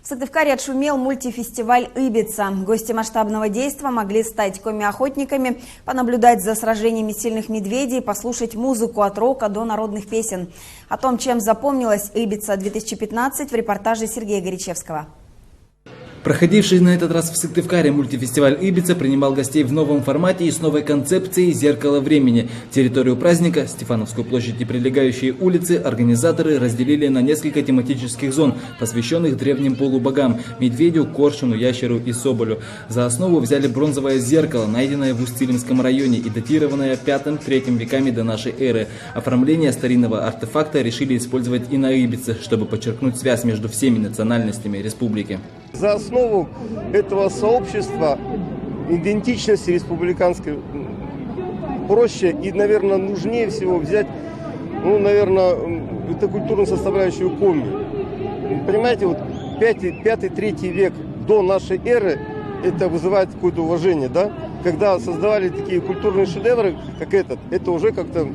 В Сыктывкаре отшумел мультифестиваль «Ибица». Гости масштабного действа могли стать коми-охотниками, понаблюдать за сражениями сильных медведей, послушать музыку от рока до народных песен. О том, чем запомнилась «Ибица-2015» в репортаже Сергея Горячевского. Проходивший на этот раз в Сыктывкаре мультифестиваль «Ибица» принимал гостей в новом формате и с новой концепцией «Зеркало времени». Территорию праздника, Стефановскую площадь и прилегающие улицы, организаторы разделили на несколько тематических зон, посвященных древним полубогам – медведю, коршуну, ящеру и соболю. За основу взяли бронзовое зеркало, найденное в Усть-Илимском районе и датированное 5-3 веками до нашей эры. Оформление старинного артефакта решили использовать и на Ибице, чтобы подчеркнуть связь между всеми национальностями республики. За основу этого сообщества идентичности республиканской проще и, наверное, нужнее всего взять, это культурную составляющую коми. Понимаете, вот 5-3 век до нашей эры, это вызывает какое-то уважение, да? Когда создавали такие культурные шедевры, как этот, это уже как-то,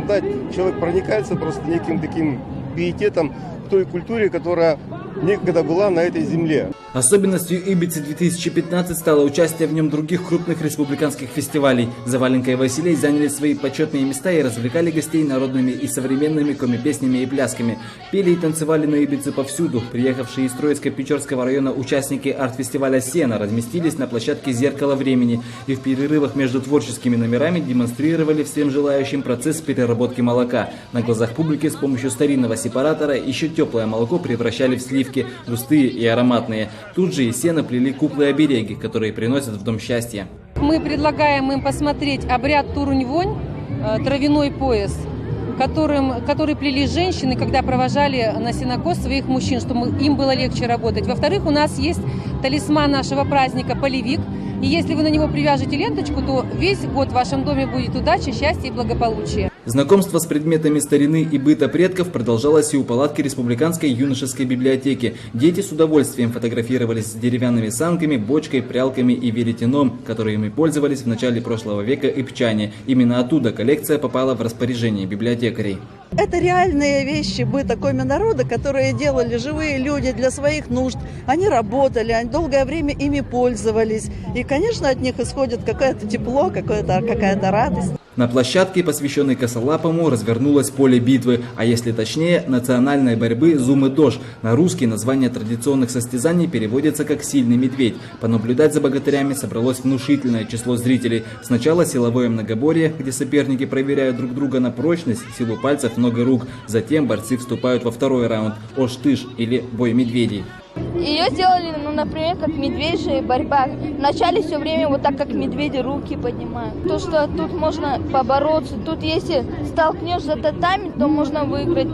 да, человек проникается просто неким таким пиететом к той культуре, которая некогда была на этой земле. Особенностью Ибицы 2015 стало участие в нем других крупных республиканских фестивалей. Заваленка и Василий заняли свои почетные места и развлекали гостей народными и современными коми-песнями и плясками. Пели и танцевали на Ибице повсюду. Приехавшие из Троицко-Печорского района участники арт-фестиваля «Сена» разместились на площадке «Зеркало времени» и в перерывах между творческими номерами демонстрировали всем желающим процесс переработки молока. На глазах публики с помощью старинного сепаратора еще теплое молоко превращали в сливки, густые и ароматные. Тут же из сена плели куклы-обереги, которые приносят в дом счастья. Мы предлагаем им посмотреть обряд Турунь-Вонь, травяной пояс, который плели женщины, когда провожали на сенокос своих мужчин, чтобы им было легче работать. Во-вторых, у нас есть талисман нашего праздника «Полевик». И если вы на него привяжете ленточку, то весь год в вашем доме будет удача, счастье и благополучие. Знакомство с предметами старины и быта предков продолжалось и у палатки Республиканской юношеской библиотеки. Дети с удовольствием фотографировались с деревянными санками, бочкой, прялками и веретеном, которыми пользовались в начале прошлого века ибчане. Именно оттуда коллекция попала в распоряжение библиотекарей. Это реальные вещи быта коми-народа, которые делали живые люди для своих нужд. Они работали, они долгое время ими пользовались. И, конечно, от них исходит какое-то тепло, какая-то радость. На площадке, посвященной косолапому, развернулось поле битвы, а если точнее, национальной борьбы «Зум-и-Дож». На русский название традиционных состязаний переводится как «Сильный медведь». Понаблюдать за богатырями собралось внушительное число зрителей. Сначала силовое многоборье, где соперники проверяют друг друга на прочность, силу пальцев, ног и рук. Затем борцы вступают во второй раунд – Ош-Тыш или бой медведей. Ее сделали, например, как медвежья борьба. Вначале все время вот так, как медведи, руки поднимают. То, что тут можно побороться, тут если столкнешь за татами, то можно выиграть.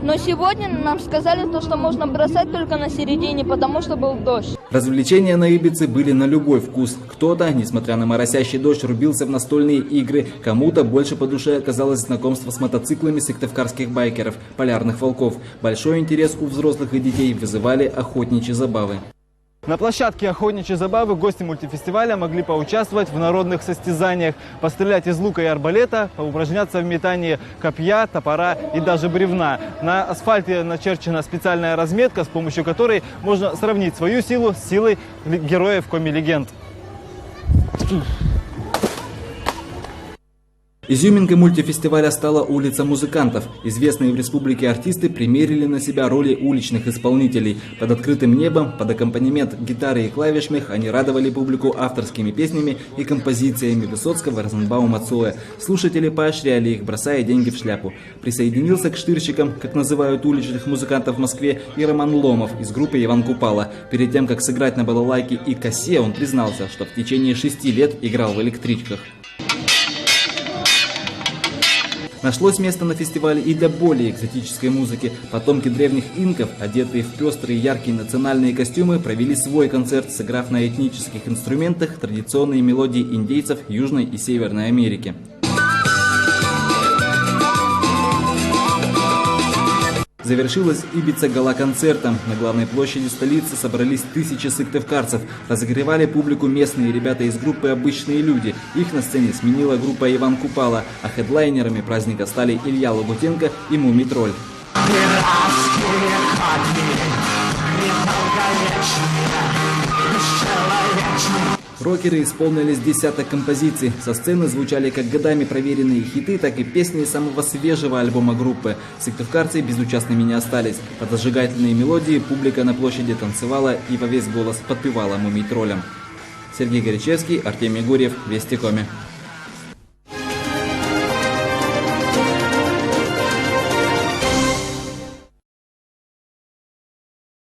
Но сегодня нам сказали, что можно бросать только на середине, потому что был дождь. Развлечения на Ибице были на любой вкус. Кто-то, несмотря на моросящий дождь, рубился в настольные игры. Кому-то больше по душе оказалось знакомство с мотоциклами сыктывкарских байкеров, полярных волков. Большой интерес у взрослых и детей вызывали охотничьи забавы. На площадке охотничьей забавы гости мультифестиваля могли поучаствовать в народных состязаниях, пострелять из лука и арбалета, поупражняться в метании копья, топора и даже бревна. На асфальте начерчена специальная разметка, с помощью которой можно сравнить свою силу с силой героев коми-легенд. Изюминкой мультифестиваля стала улица музыкантов. Известные в республике артисты примерили на себя роли уличных исполнителей. Под открытым небом, под аккомпанемент гитары и клавишных они радовали публику авторскими песнями и композициями Высоцкого, Розенбаума, Цоя. Слушатели поощряли их, бросая деньги в шляпу. Присоединился к штырщикам, как называют уличных музыкантов в Москве, и Роман Ломов из группы Иван Купала. Перед тем, как сыграть на балалайке и косе, он признался, что в течение 6 лет играл в электричках. Нашлось место на фестивале и для более экзотической музыки. Потомки древних инков, одетые в пестрые яркие национальные костюмы, провели свой концерт, сыграв на этнических инструментах традиционные мелодии индейцев Южной и Северной Америки. Завершилась Ибица гала-концертом. На главной площади столицы собрались тысячи сыктывкарцев. Разогревали публику местные ребята из группы «Обычные люди». Их на сцене сменила группа Иван Купала, а хедлайнерами праздника стали Илья Лагутенко и Мумий Тролль. Рокеры исполнили с десяток композиций. Со сцены звучали как годами проверенные хиты, так и песни самого свежего альбома группы. Сыктывкарцы безучастными не остались. Под зажигательные мелодии публика на площади танцевала и во весь голос подпевала мумий-троллям. Сергей Горячевский, Артемий Гурьев, Вести Коми.